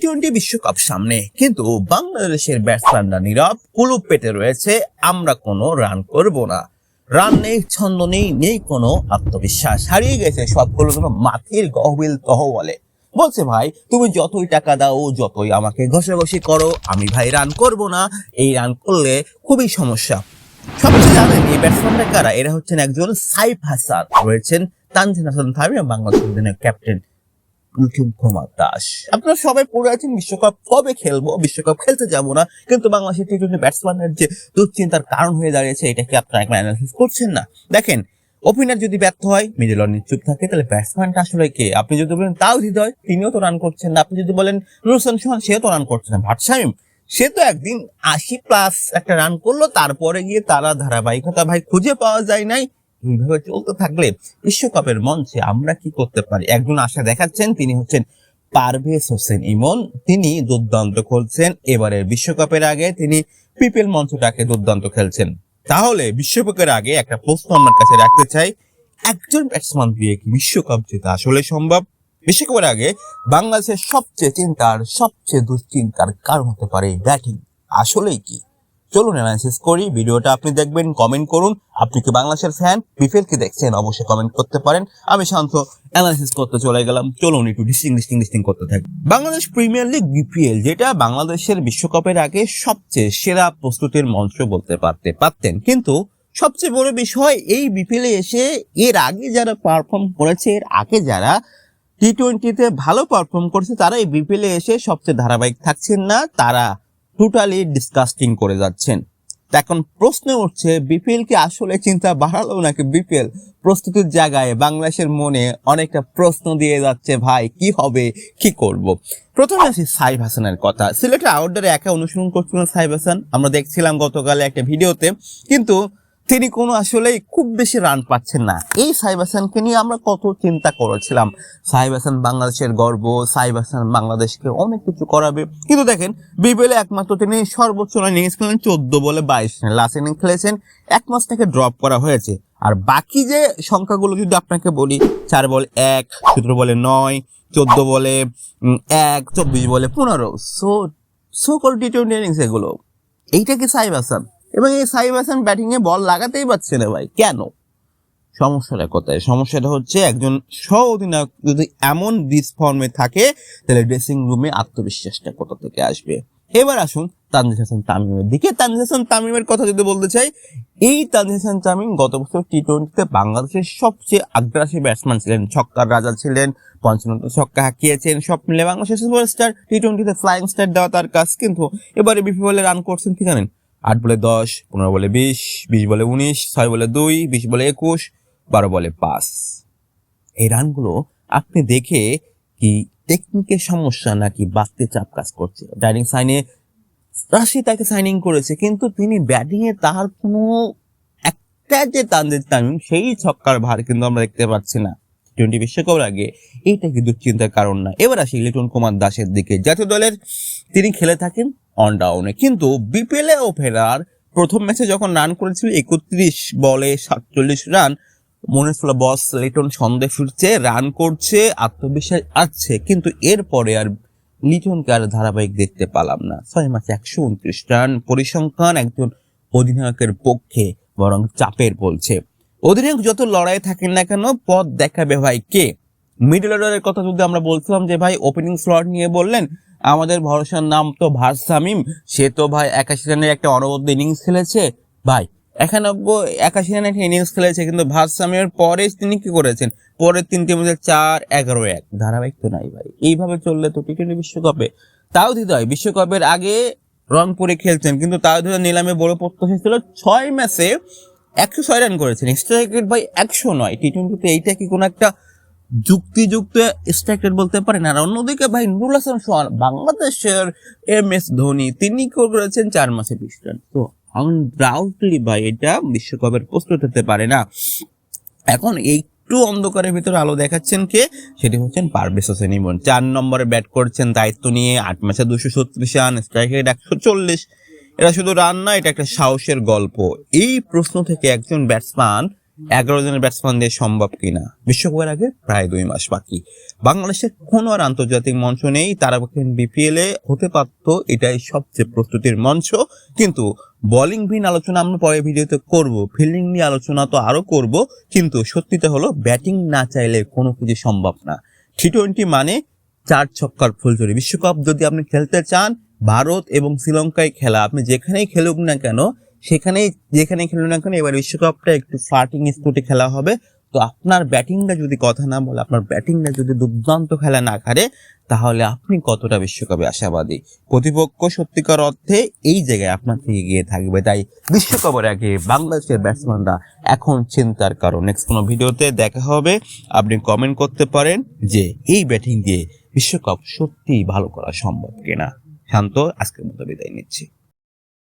টি-20 বিশ্বকাপ সামনে, কিন্তু বাংলাদেশের ব্যাটসম্যানরা নীরব, কুলুপ পেটে রয়েছে। আমরা কোনো রান করব না, রান নেই, ছন্দ নেই, নেই কোনো আত্মবিশ্বাস, হারিয়ে গেছে সবগুলো মাথির গহবিল তহবলে। বলছে ভাই তুমি যতই টাকা দাও, যতই আমাকে ঘষাঘষি করো, আমি ভাই রান করব না। এই রান করলে খুবই সমস্যা। সবচেয়ে জানেন এই ব্যাটসম্যানরা কারা? এরা হচ্ছেন একজন সাইফ হাসান, রয়েছেন তানজিদ হাসান তামিম, বাংলাদেশ ক্যাপ্টেন লিটন কুমার দাস। আপনারা সবাই পড়ে আছেন বিশ্বকাপ কবে খেলবো, বিশ্বকাপ খেলতে যাবো না, কিন্তু বাংলাদেশের টি-20 ব্যাটসম্যানের যে দুশ্চিন্তার কারণ হয়ে দাঁড়িয়েছে, এটাকে আপনারা একবার অ্যানালাইসিস করছেন না? দেখেন, ওপেনার যদি ব্যর্থ হয়, মিডল অর্ডার চুপ থাকে, তাহলে ব্যাটসম্যানটা আসলে কে? আপনি যদি বলেন তাওহিদ হয়, তিনিও তো রান করছেন না। আপনি যদি বলেন নুরুল সোহান, সেও তো রান করছেন না। ভাট শামীম, সে তো একদিন 80+ একটা রান করলো, তারপরে গিয়ে তারা ধারাবাহিকতা ভাই খুঁজে পাওয়া যায় নাই। এইভাবে চলতে থাকলে বিশ্বকাপের মঞ্চে আমরা কি করতে পারি? একজন আশা দেখাচ্ছেন, তিনি হচ্ছেন পারভেজ হোসেন ইমন। তিনি দুর্দান্ত খেলছেন। এবারের বিশ্বকাপের আগে তিনি পিপিএল মঞ্চটাকে দুর্দান্ত খেলছেন। তাহলে বিশ্বকাপের আগে একটা প্রশ্ন আমার কাছে রাখতে চাই, একজন ব্যাটসম্যান দিয়ে কি বিশ্বকাপ জেতা আসলে সম্ভব? বিশ্বকাপের আগে বাংলাদেশের সবচেয়ে চিন্তার, সবচেয়ে দুশ্চিন্তার কারণ হতে পারে ব্যাটিং। আসলেই কি? চলুন অ্যানালাইসিস করি। ভিডিওটা আপনি দেখবেন, কমেন্ট করুন। আপনি কি বাংলাদেশের ফ্যান, বিপিএল কি দেখছেন? অবশ্যই কমেন্ট করতে পারেন। আমি শান্ত অ্যানালাইসিস করতে চলে গেলাম। চলুন একটু ডিস্টিং করতে থাকি। বাংলাদেশ প্রিমিয়ার লিগ বিপিএল, যেটা বাংলাদেশের বিশ্বকাপের আগে সবচেয়ে সেরা প্রস্তুতির মঞ্চ বলতে পারতেন, কিন্তু সবচেয়ে বড় বিষয়, এই বিপিএলে এসে এর আগে যারা পারফর্ম করেছে, এর আগে যারা টি-20তে ভালো পারফর্ম করেছে, তারা এই বিপিএলে এসে সবচেয়ে ধারাবাহিক থাকছেন না। তারা টোটালি ডিসকাস্টিং করে যাচ্ছেন। এখন প্রশ্ন উঠছে, বিপিএল কি আসলে চিন্তা বাড়ালো নাকি বিপিএল প্রস্তুতির জায়গায় বাংলাদেশের মনে অনেকটা প্রশ্ন দিয়ে যাচ্ছে, ভাই কি হবে, কি করব? প্রথমে আসি সাইফ হাসানের কথা। সিলেটের আউটডোরে একা অনুশীলন করছিলেন সাইফ হাসান, আমরা দেখছিলাম গতকালে একটা ভিডিওতে, কিন্তু তিনি কোনো আসলেই খুব বেশি রান পাচ্ছেন না। এই সাইফ হাসানকে নিয়ে আমরা কত চিন্তা করেছিলাম, সাইফ হাসান বাংলাদেশের গর্ব, সাইফ হাসান বাংলাদেশকে অনেক কিছু করাবে। কিন্তু দেখেন, বিপিএলে একমাত্র তিনি সর্বোচ্চ ইনিংস খেলেন 14 বলে 22 রান, লাস্ট ইনিংস খেলেছেন, এক ম্যাচ থেকে ড্রপ করা হয়েছে। আর বাকি যে সংখ্যাগুলো যদি আপনাকে বলি, 4 বল 1, 17 বলে 9, 14 বলে 1, 24 বলে 15, সো কল টি-20 ইনিংস এগুলো। এইটা কি সাইফ হাসান? এবং এই সাইফ হাসান ব্যাটিং এ বল লাগাতেই পারছে না ভাই, কেন? সমস্যাটা কোথায়? সমস্যাটা হচ্ছে, একজন সহ অধিনায়ক যদি এমন ডিসফর্মে থাকে, তাহলে ড্রেসিং রুমে আত্মবিশ্বাসটা কোথা থেকে আসবে? এবার আসুন তানজিদ হাসান তামিমের দিকে। তানজিদ হাসান তামিমের কথা যদি বলতে চাই, এই তানজিদ হাসান তামিম গত বছর টি-20তে বাংলাদেশের সবচেয়ে আগ্রাসী ব্যাটসম্যান ছিলেন, ছক্কার রাজা ছিলেন, 55 ছক্কা হাঁকিয়েছেন, সব মিলে বাংলাদেশের সুপারস্টার। টি-20তে ফ্লাইং স্টার দেওয়া তার কাজ, কিন্তু এবারে বিপিএলে রান করছেন কি জানেন? 8 বলে 10, 15 বলে 20, 20 বলে 19, 6 বলে 2, 20 বলে 21, 12 বলে 5। এই রানগুলো আপনি দেখে কি টেকনিকের সমস্যা নাকি বাড়তি চাপ কাজ করছে? ডাইরেক্ট সাইনে রাশি তাকে সাইনিং করেছে, কিন্তু তিনি ব্যাটিং এ তার কোনো একটা যে তানজিদ তামিম, সেই ছক্কার ভার কিন্তু আমরা দেখতে পাচ্ছি না। টি-20 বিশ্বকাপের আগে এইটা কি দুশ্চিন্তার কারণ না? এবার আসি লিটন কুমার দাসের দিকে। জাতীয় দলের তিনি খেলে থাকেন অন ডাউনে, কিন্তু বিপিএল এ ওপেনার প্রথম ম্যাচে যখন রান করেছিল 31 বলে 47 রান, মনে হচ্ছিল বস লিটন সন্দেহ ফিরছে, রান করছে, আত্মবিশ্বাস আসছে, কিন্তু এরপরে আর লিটনকে আর ধারাবাহিক দেখতে পেলাম না। 6 ম্যাচে 129 রান পরিসংখ্যান একজন অধিনায়কের পক্ষে বরং চাপের বলছে। অধিনায়ক যত লড়াই থাকেন না কেন, পথ দেখাবে ভাই কে? মিডল অর্ডারের কথা যদি আমরা বলছিলাম যে ভাই ওপেনিং স্লট নিয়ে বললেন, আমাদের ভরসার নাম তো ভাট শামীম, সে তো ভাই 81 রানের একটা অনবদ্য ইনিংস খেলেছে। ভাই 81 রানের একটা ইনিংস খেলেছে, কিন্তু ভাট শামীমের পরে তিনি কি করেছেন? পরের 3টি ম্যাচে 4, 11, 1 ধারাবাহিক তো নাই ভাই। এইভাবে চললে তো টি-20 বিশ্বকাপে, তাওহিদ বিশ্বকাপের আগে রংপুরে খেলছেন, কিন্তু তাওহিদ নিলামে বড় প্রত্যাশা ছিল, 6 ম্যাচে 106 রান করেছেন, স্ট্রাইক রেট ভাই 109। টি-20তে এইটা কি কোনো একটা যুক্তিযুক্ত স্ট্রাইক রেট বলতে পারেন? আর অন্যদিকে ভাই নুরুল হাসান সোহান, বাংলাদেশের MS ধোনি, তিনি করেছেন 4 ম্যাচে 20 রান। তো আনডাউটলি ভাই এটা বিশ্বকাপের প্রস্তুত হতে পারে না। এখন একটু অন্ধকারের ভিতরে আলো দেখাচ্ছেন কে? সেটি হচ্ছেন পারভেজ হোসেন ইমন। 4 নম্বরে ব্যাট করছেন, দায়িত্ব নিয়ে 8 ম্যাচে 236 রান, স্ট্রাইক রেট 140। এটা শুধু রান না, এটা একটা সাহসের গল্প। এই প্রশ্ন থেকে একজন ব্যাটসম্যান 11 জনের ব্যাটসম্যান দিয়ে সম্ভব কিনা। বিশ্বকাপের আগে প্রায় 2 মাস বাকি। বাংলাদেশের কোনো আর আন্তর্জাতিক মঞ্চ নেই, তারা বিপিএল এ হতে পারত, এটাই সবচেয়ে প্রস্তুতির মঞ্চ। কিন্তু বোলিং ভিন আলোচনা আমরা পরের ভিডিওতে করব, ফিল্ডিং নিয়ে আলোচনা তো আরো করব, কিন্তু সত্যিটা হলো ব্যাটিং না চাইলে কোনো কিছু সম্ভব না। টি-20 মানে 4 ছক্কার ফুলঝুরি। বিশ্বকাপ যদি আপনি খেলতে চান, ভারত এবং শ্রীলঙ্কায় খেলা, আপনি যেখানেই খেলুক না কেন, যেখানে খেলুন না কেন, এবার বিশ্বকাপটা একটু ফ্লার্টিং স্পোর্টে খেলা হবে। তো আপনার ব্যাটিংটা যদি কথা না বলে, আপনার ব্যাটিংটা যদি দুর্দান্ত খেলা না করে, তাহলে আপনি কতটা বিশ্বকাপে আশাবাদী। প্রতিপক্ষ সত্যিকার অর্থে এই জায়গায় আপনার থেকে গিয়ে থাকবে। তাই বিশ্বকাপের আগে বাংলাদেশের ব্যাটসম্যানরা এখন চিন্তার কারণ। নেক্সট কোনো ভিডিওতে দেখা হবে। আপনি কমেন্ট করতে পারেন যে এই ব্যাটিং দিয়ে বিশ্বকাপ সত্যিই ভালো করা সম্ভব কিনা। শান্ত আজকের মতো বিদায় নিচ্ছি।